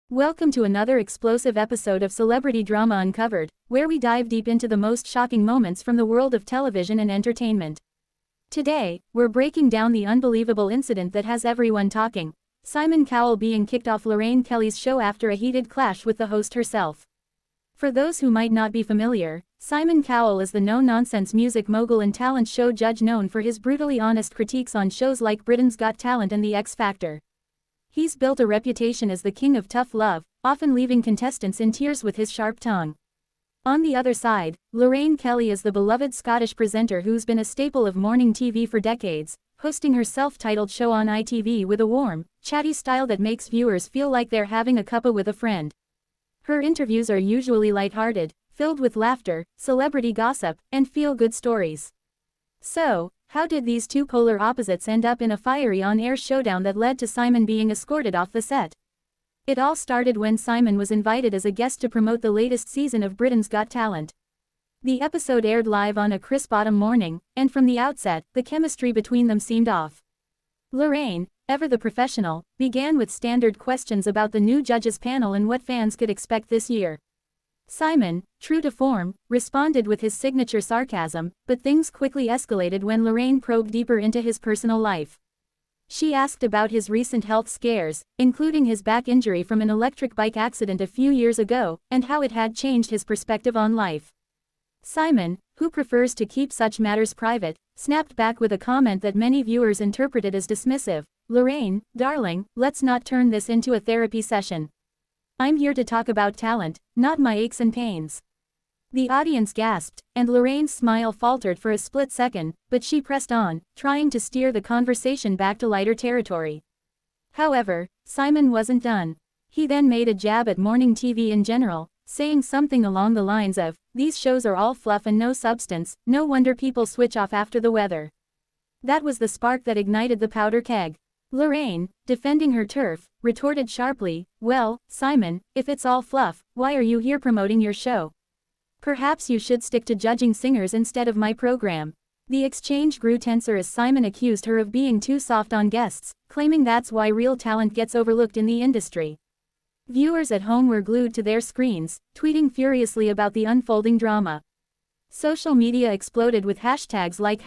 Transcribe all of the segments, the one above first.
Welcome to another explosive episode of Celebrity Drama Uncovered, where we dive deep into the most shocking moments from the world of television and entertainment. Today, we're breaking down the unbelievable incident that has everyone talking: Simon Cowell being kicked off Lorraine Kelly's show after a heated clash with the host herself. For those who might not be familiar, Simon Cowell is the no-nonsense music mogul and talent show judge known for his brutally honest critiques on shows like Britain's Got Talent and The X Factor. He's built a reputation as the king of tough love, often leaving contestants in tears with his sharp tongue. On the other side, Lorraine Kelly is the beloved Scottish presenter who's been a staple of morning TV for decades, hosting her self-titled show on ITV with a warm, chatty style that makes viewers feel like they're having a cuppa with a friend. Her interviews are usually lighthearted, filled with laughter, celebrity gossip, and feel-good stories. So, how did these two polar opposites end up in a fiery on-air showdown that led to Simon being escorted off the set? It all started when Simon was invited as a guest to promote the latest season of Britain's Got Talent. The episode aired live on a crisp autumn morning, and from the outset, the chemistry between them seemed off. Lorraine, ever the professional, began with standard questions about the new judges panel and what fans could expect this year. Simon, true to form, responded with his signature sarcasm, but things quickly escalated when Lorraine probed deeper into his personal life. She asked about his recent health scares, including his back injury from an electric bike accident a few years ago, and how it had changed his perspective on life. Simon, who prefers to keep such matters private, snapped back with a comment that many viewers interpreted as dismissive: "Lorraine, darling, let's not turn this into a therapy session. I'm here to talk about talent, not my aches and pains." The audience gasped, and Lorraine's smile faltered for a split second, but she pressed on, trying to steer the conversation back to lighter territory. However, Simon wasn't done. He then made a jab at morning TV in general, saying something along the lines of, "These shows are all fluff and no substance, no wonder people switch off after the weather." That was the spark that ignited the powder keg. Lorraine, defending her turf, retorted sharply, "Well, Simon, if it's all fluff, why are you here promoting your show? Perhaps you should stick to judging singers instead of my program." The exchange grew tenser as Simon accused her of being too soft on guests, claiming that's why real talent gets overlooked in the industry. Viewers at home were glued to their screens, tweeting furiously about the unfolding drama. Social media exploded with hashtags like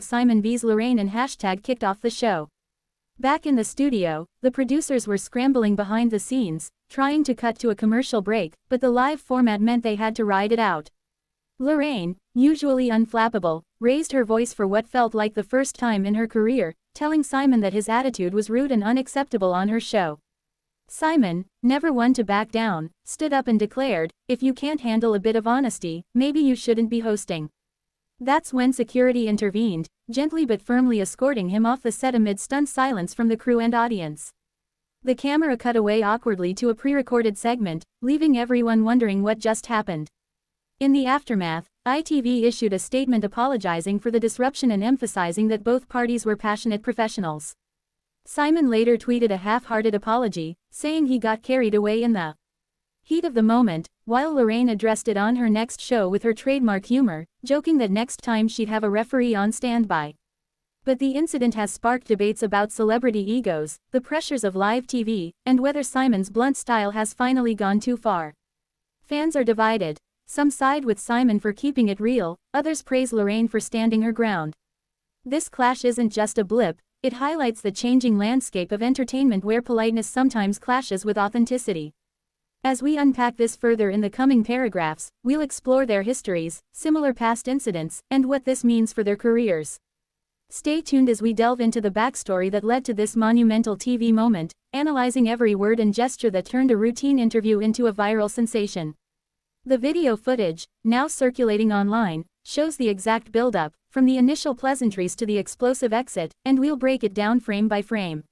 #Simon vs Lorraine and #kicked off the show. Back in the studio, the producers were scrambling behind the scenes, trying to cut to a commercial break, but the live format meant they had to ride it out. Lorraine, usually unflappable, raised her voice for what felt like the first time in her career, telling Simon that his attitude was rude and unacceptable on her show. Simon, never one to back down, stood up and declared, "If you can't handle a bit of honesty, maybe you shouldn't be hosting." That's when security intervened, gently but firmly escorting him off the set amid stunned silence from the crew and audience. The camera cut away awkwardly to a pre-recorded segment, leaving everyone wondering what just happened. In the aftermath, ITV issued a statement apologizing for the disruption and emphasizing that both parties were passionate professionals. Simon later tweeted a half-hearted apology, saying he got carried away in the heat of the moment, while Lorraine addressed it on her next show with her trademark humor, joking that next time she'd have a referee on standby. But the incident has sparked debates about celebrity egos, the pressures of live TV, and whether Simon's blunt style has finally gone too far. Fans are divided. Some side with Simon for keeping it real, others praise Lorraine for standing her ground. This clash isn't just a blip, it highlights the changing landscape of entertainment where politeness sometimes clashes with authenticity. As we unpack this further in the coming paragraphs, we'll explore their histories, similar past incidents, and what this means for their careers. Stay tuned as we delve into the backstory that led to this monumental TV moment, analyzing every word and gesture that turned a routine interview into a viral sensation. The video footage, now circulating online, shows the exact build-up, from the initial pleasantries to the explosive exit, and we'll break it down frame by frame.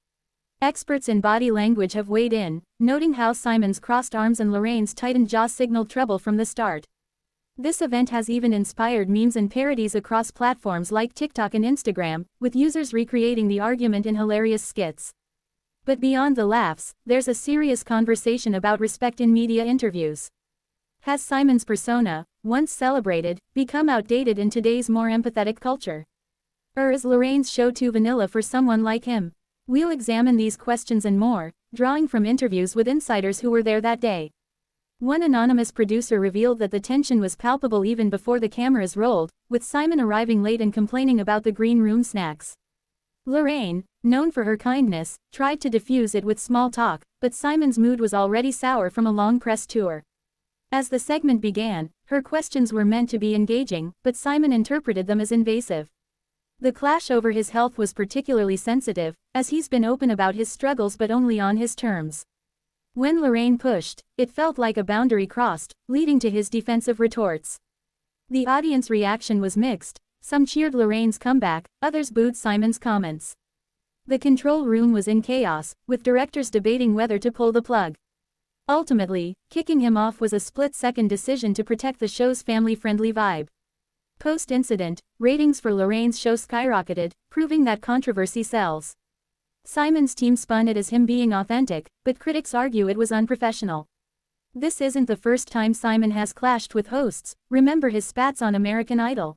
Experts in body language have weighed in, noting how Simon's crossed arms and Lorraine's tightened jaw signaled trouble from the start. This event has even inspired memes and parodies across platforms like TikTok and Instagram, with users recreating the argument in hilarious skits. But beyond the laughs, there's a serious conversation about respect in media interviews. Has Simon's persona, once celebrated, become outdated in today's more empathetic culture? Or is Lorraine's show too vanilla for someone like him? We'll examine these questions and more, drawing from interviews with insiders who were there that day. One anonymous producer revealed that the tension was palpable even before the cameras rolled, with Simon arriving late and complaining about the green room snacks. Lorraine, known for her kindness, tried to diffuse it with small talk, but Simon's mood was already sour from a long press tour. As the segment began, her questions were meant to be engaging, but Simon interpreted them as invasive. The clash over his health was particularly sensitive, as he's been open about his struggles but only on his terms. When Lorraine pushed, it felt like a boundary crossed, leading to his defensive retorts. The audience reaction was mixed. Some cheered Lorraine's comeback, others booed Simon's comments. The control room was in chaos, with directors debating whether to pull the plug. Ultimately, kicking him off was a split-second decision to protect the show's family-friendly vibe. Post-incident, ratings for Lorraine's show skyrocketed, proving that controversy sells. Simon's team spun it as him being authentic, but critics argue it was unprofessional. This isn't the first time Simon has clashed with hosts, remember his spats on American Idol.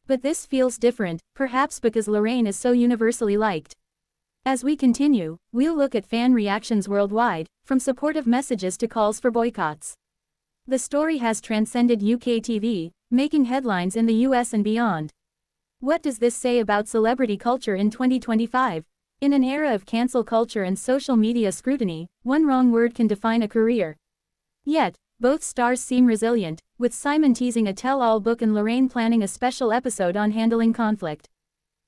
But this feels different, perhaps because Lorraine is so universally liked. As we continue, we'll look at fan reactions worldwide, from supportive messages to calls for boycotts. The story has transcended UK TV, making headlines in the US and beyond. What does this say about celebrity culture in 2025? In an era of cancel culture and social media scrutiny, one wrong word can define a career. Yet, both stars seem resilient, with Simon teasing a tell-all book and Lorraine planning a special episode on handling conflict.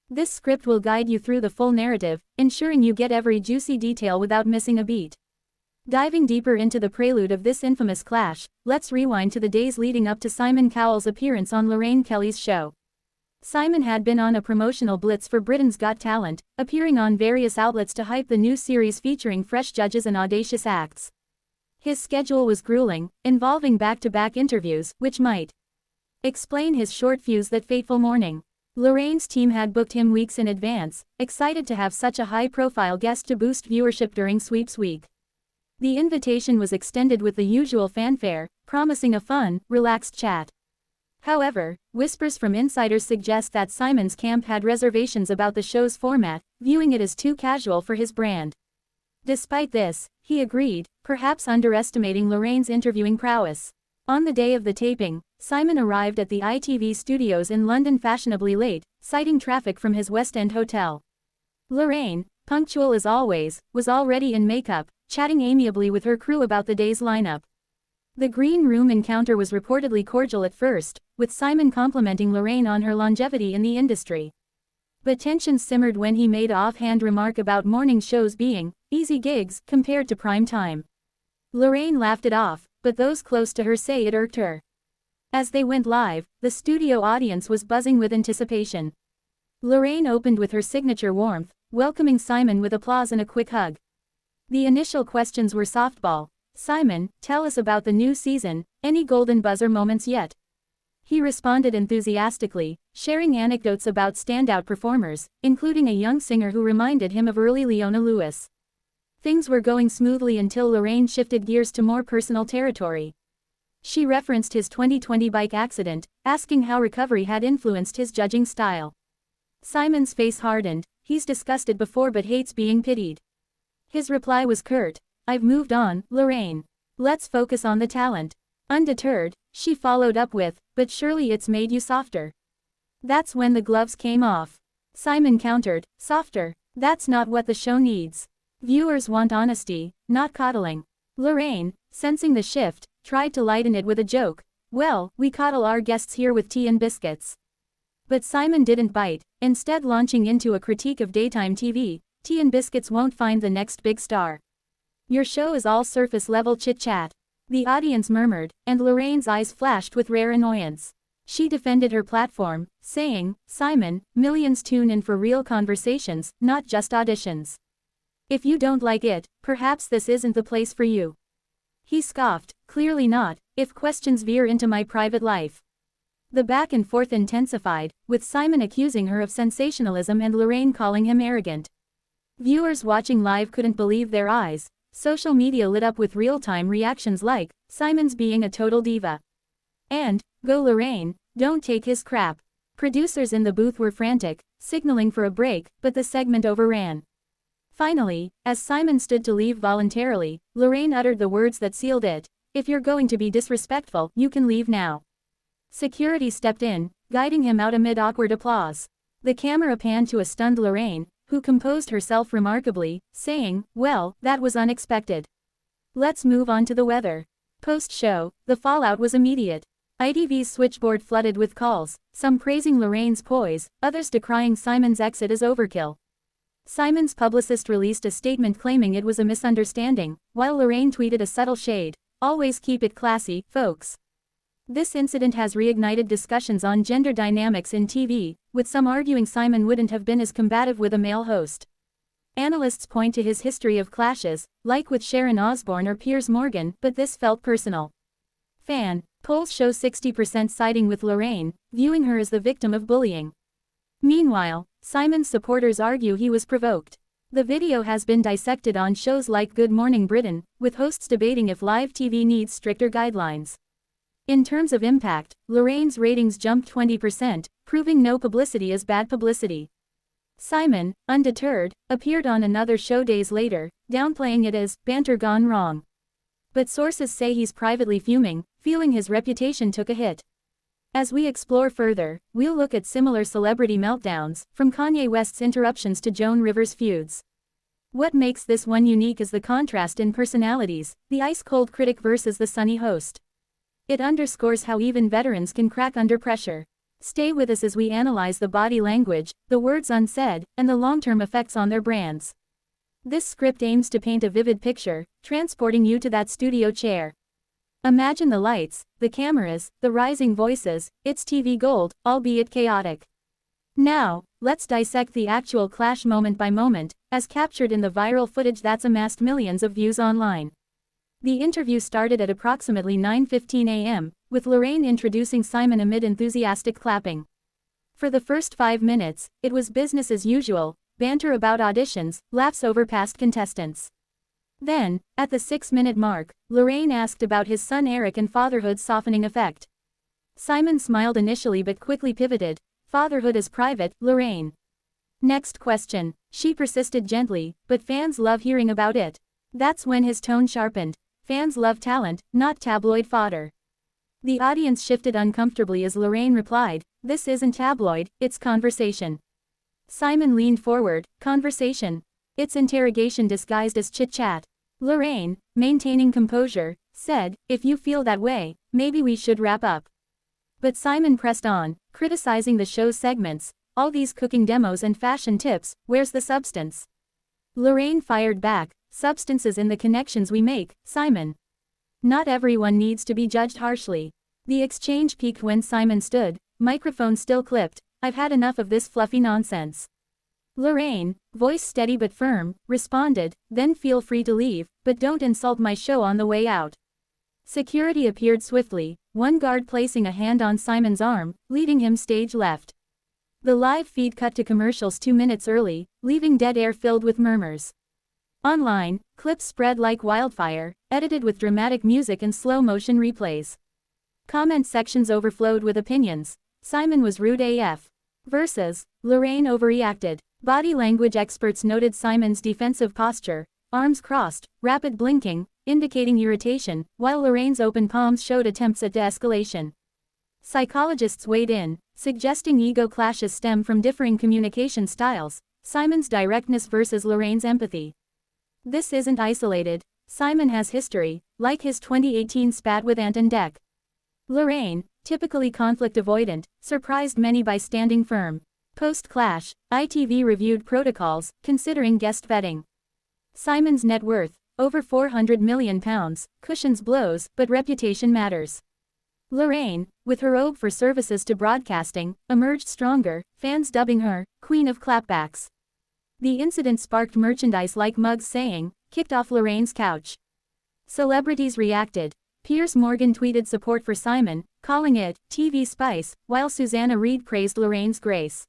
This script will guide you through the full narrative, ensuring you get every juicy detail without missing a beat. Diving deeper into the prelude of this infamous clash, let's rewind to the days leading up to Simon Cowell's appearance on Lorraine Kelly's show. Simon had been on a promotional blitz for Britain's Got Talent, appearing on various outlets to hype the new series featuring fresh judges and audacious acts. His schedule was grueling, involving back-to-back interviews, which might explain his short fuse that fateful morning. Lorraine's team had booked him weeks in advance, excited to have such a high-profile guest to boost viewership during Sweeps Week. The invitation was extended with the usual fanfare, promising a fun, relaxed chat. However, whispers from insiders suggest that Simon's camp had reservations about the show's format, viewing it as too casual for his brand. Despite this, he agreed, perhaps underestimating Lorraine's interviewing prowess. On the day of the taping, Simon arrived at the ITV studios in London fashionably late, citing traffic from his West End hotel. Lorraine, punctual as always, was already in makeup, chatting amiably with her crew about the day's lineup. The green room encounter was reportedly cordial at first, with Simon complimenting Lorraine on her longevity in the industry. But tensions simmered when he made an offhand remark about morning shows being easy gigs compared to prime time. Lorraine laughed it off, but those close to her say it irked her. As they went live, the studio audience was buzzing with anticipation. Lorraine opened with her signature warmth, welcoming Simon with applause and a quick hug. The initial questions were softball. Simon, tell us about the new season, any golden buzzer moments yet? He responded enthusiastically, sharing anecdotes about standout performers, including a young singer who reminded him of early Leona Lewis. Things were going smoothly until Lorraine shifted gears to more personal territory. She referenced his 2020 bike accident, asking how recovery had influenced his judging style. Simon's face hardened. He's discussed it before but hates being pitied. His reply was curt. I've moved on, Lorraine. Let's focus on the talent. Undeterred, she followed up with, but surely it's made you softer. That's when the gloves came off. Simon countered, softer. That's not what the show needs. Viewers want honesty, not coddling. Lorraine, sensing the shift, tried to lighten it with a joke. Well, we coddle our guests here with tea and biscuits. But Simon didn't bite, instead launching into a critique of daytime TV. Tea and biscuits won't find the next big star. Your show is all surface-level chit-chat. The audience murmured, and Lorraine's eyes flashed with rare annoyance. She defended her platform, saying, Simon, millions tune in for real conversations, not just auditions. If you don't like it, perhaps this isn't the place for you. He scoffed, clearly not, if questions veer into my private life. The back and forth intensified, with Simon accusing her of sensationalism and Lorraine calling him arrogant. Viewers watching live couldn't believe their eyes. Social media lit up with real-time reactions like, Simon's being a total diva. And, go Lorraine, don't take his crap. Producers in the booth were frantic, signaling for a break, but the segment overran. Finally, as Simon stood to leave voluntarily, Lorraine uttered the words that sealed it. If you're going to be disrespectful, you can leave now. Security stepped in, guiding him out amid awkward applause. The camera panned to a stunned Lorraine, who composed herself remarkably, saying, "Well, that was unexpected. Let's move on to the weather." Post-show, the fallout was immediate. ITV's switchboard flooded with calls, some praising Lorraine's poise, others decrying Simon's exit as overkill. Simon's publicist released a statement claiming it was a misunderstanding, while Lorraine tweeted a subtle shade, "Always keep it classy, folks." This incident has reignited discussions on gender dynamics in TV, with some arguing Simon wouldn't have been as combative with a male host. Analysts point to his history of clashes, like with Sharon Osbourne or Piers Morgan, but this felt personal. Fan polls show 60% siding with Lorraine, viewing her as the victim of bullying. Meanwhile, Simon's supporters argue he was provoked. The video has been dissected on shows like Good Morning Britain, with hosts debating if live TV needs stricter guidelines. In terms of impact, Lorraine's ratings jumped 20%, proving no publicity is bad publicity. Simon, undeterred, appeared on another show days later, downplaying it as banter gone wrong. But sources say he's privately fuming, feeling his reputation took a hit. As we explore further, we'll look at similar celebrity meltdowns, from Kanye West's interruptions to Joan Rivers' feuds. What makes this one unique is the contrast in personalities, the ice-cold critic versus the sunny host. It underscores how even veterans can crack under pressure. Stay with us as we analyze the body language, the words unsaid, and the long-term effects on their brands. This script aims to paint a vivid picture, transporting you to that studio chair. Imagine the lights, the cameras, the rising voices, it's TV gold, albeit chaotic. Now, let's dissect the actual clash moment by moment, as captured in the viral footage that's amassed millions of views online. The interview started at approximately 9:15 a.m., with Lorraine introducing Simon amid enthusiastic clapping. For the first 5 minutes, it was business as usual, banter about auditions, laughs over past contestants. Then, at the 6-minute mark, Lorraine asked about his son Eric and fatherhood's softening effect. Simon smiled initially but quickly pivoted. "Fatherhood is private, Lorraine." "Next question," she persisted gently, "but fans love hearing about it." That's when his tone sharpened. Fans love talent, not tabloid fodder. The audience shifted uncomfortably as Lorraine replied, "This isn't tabloid, it's conversation." Simon leaned forward, "Conversation? It's interrogation disguised as chit-chat." Lorraine, maintaining composure, said, "If you feel that way, maybe we should wrap up." But Simon pressed on, criticizing the show's segments, "All these cooking demos and fashion tips, where's the substance?" Lorraine fired back, "Substances in the connections we make, Simon. Not everyone needs to be judged harshly." The exchange peaked when Simon stood, microphone still clipped, "I've had enough of this fluffy nonsense." Lorraine, voice steady but firm, responded, "Then feel free to leave, but don't insult my show on the way out." Security appeared swiftly, one guard placing a hand on Simon's arm, leading him stage left. The live feed cut to commercials 2 minutes early, leaving dead air filled with murmurs. Online, clips spread like wildfire, edited with dramatic music and slow-motion replays. Comment sections overflowed with opinions. "Simon was rude AF." Versus, "Lorraine overreacted." Body language experts noted Simon's defensive posture, arms crossed, rapid blinking, indicating irritation, while Lorraine's open palms showed attempts at de-escalation. Psychologists weighed in, suggesting ego clashes stem from differing communication styles, Simon's directness versus Lorraine's empathy. This isn't isolated. Simon has history, like his 2018 spat with Ant and Dec. Lorraine, typically conflict avoidant, surprised many by standing firm. Post-clash, ITV reviewed protocols, considering guest vetting. Simon's net worth, over £400 million, cushions blows, but reputation matters. Lorraine, with her ode for services to broadcasting, emerged stronger, fans dubbing her Queen of Clapbacks. The incident sparked merchandise-like mugs saying, "Kicked off Lorraine's couch." Celebrities reacted. Piers Morgan tweeted support for Simon, calling it TV spice, while Susanna Reid praised Lorraine's grace.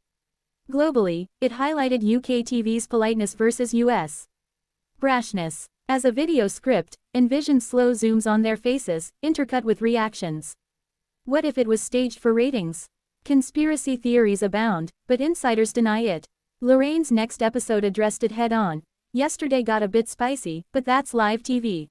Globally, it highlighted UK TV's politeness versus US brashness. As a video script, envision slow zooms on their faces, intercut with reactions. What if it was staged for ratings? Conspiracy theories abound, but insiders deny it. Lorraine's next episode addressed it head-on. yesterday got a bit spicy, but that's live TV.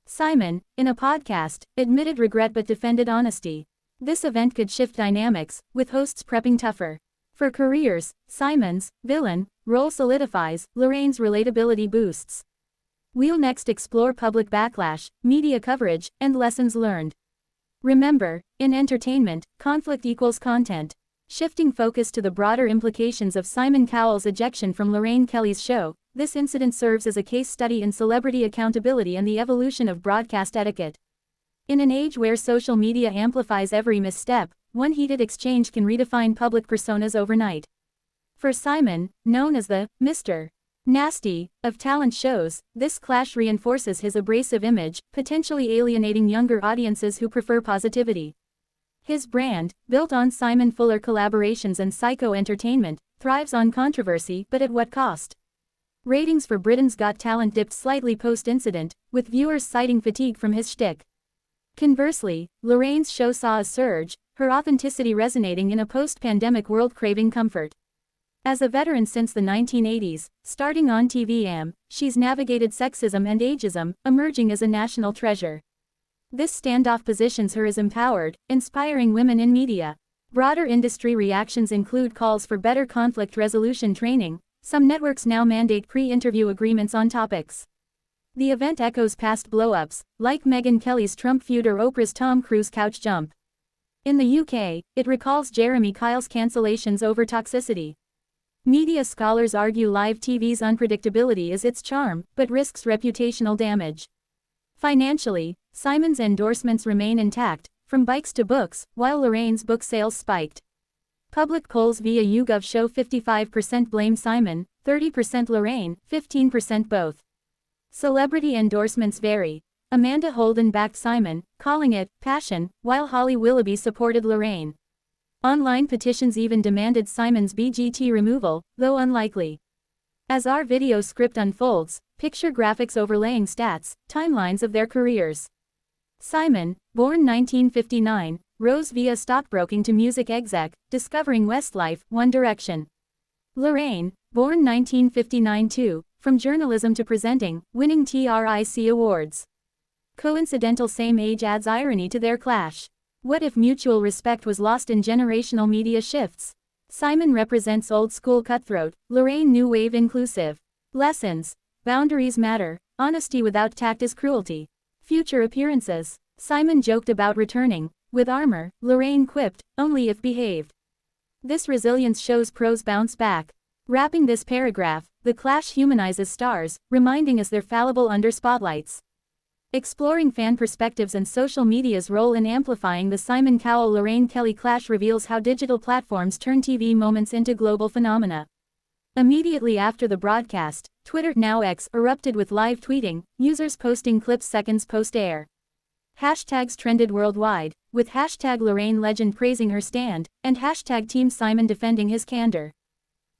Simon, in a podcast, admitted regret but defended honesty. This event could shift dynamics, with hosts prepping tougher for careers. Simon's villain role solidifies, Lorraine's relatability boosts. We'll next explore public backlash, media coverage, and lessons learned. Remember, in entertainment, conflict equals content. Shifting focus to the broader implications of Simon Cowell's ejection from Lorraine Kelly's show, this incident serves as a case study in celebrity accountability and the evolution of broadcast etiquette. In an age where social media amplifies every misstep, one heated exchange can redefine public personas overnight. For Simon, known as the Mr. Nasty of talent shows, this clash reinforces his abrasive image, potentially alienating younger audiences who prefer positivity. His brand, built on Simon Fuller collaborations and psycho-entertainment, thrives on controversy, but at what cost? Ratings for Britain's Got Talent dipped slightly post-incident, with viewers citing fatigue from his shtick. Conversely, Lorraine's show saw a surge, her authenticity resonating in a post-pandemic world craving comfort. As a veteran since the 1980s, starting on TVM, she's navigated sexism and ageism, emerging as a national treasure. This standoff positions her as empowered, inspiring women in media. Broader industry reactions include calls for better conflict resolution training. Some networks now mandate pre-interview agreements on topics. The event echoes past blow-ups, like Megyn Kelly's Trump feud or Oprah's Tom Cruise couch jump. In the UK, it recalls Jeremy Kyle's cancellations over toxicity. Media scholars argue live TV's unpredictability is its charm, but risks reputational damage. Financially, Simon's endorsements remain intact, from bikes to books, while Lorraine's book sales spiked. Public polls via YouGov show 55% blame Simon, 30% Lorraine, 15% both. Celebrity endorsements vary. Amanda Holden backed Simon, calling it passion, while Holly Willoughby supported Lorraine. Online petitions even demanded Simon's BGT removal, though unlikely. As our video script unfolds, picture graphics overlaying stats, timelines of their careers. Simon, born 1959, rose via stockbroking to music exec, discovering Westlife, One Direction. Lorraine, born 1959 too, from journalism to presenting, winning TRIC awards. Coincidental same age adds irony to their clash. What if mutual respect was lost in generational media shifts? Simon represents old-school cutthroat, Lorraine new wave inclusive. Lessons. Boundaries matter. Honesty without tact is cruelty. Future appearances. Simon joked about returning. With armor, Lorraine quipped, only if behaved. This resilience shows pros bounce back. Wrapping this paragraph, the clash humanizes stars, reminding us they're fallible under spotlights. Exploring fan perspectives and social media's role in amplifying the Simon Cowell-Lorraine Kelly clash reveals how digital platforms turn TV moments into global phenomena. Immediately after the broadcast, Twitter, now X, erupted with live tweeting, users posting clips seconds post-air. Hashtags trended worldwide, with hashtag Lorraine legend praising her stand, and hashtag Team Simon defending his candor.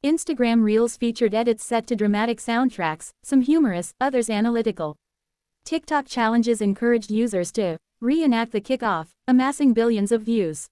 Instagram Reels featured edits set to dramatic soundtracks, some humorous, others analytical. TikTok challenges encouraged users to reenact the kickoff, amassing billions of views.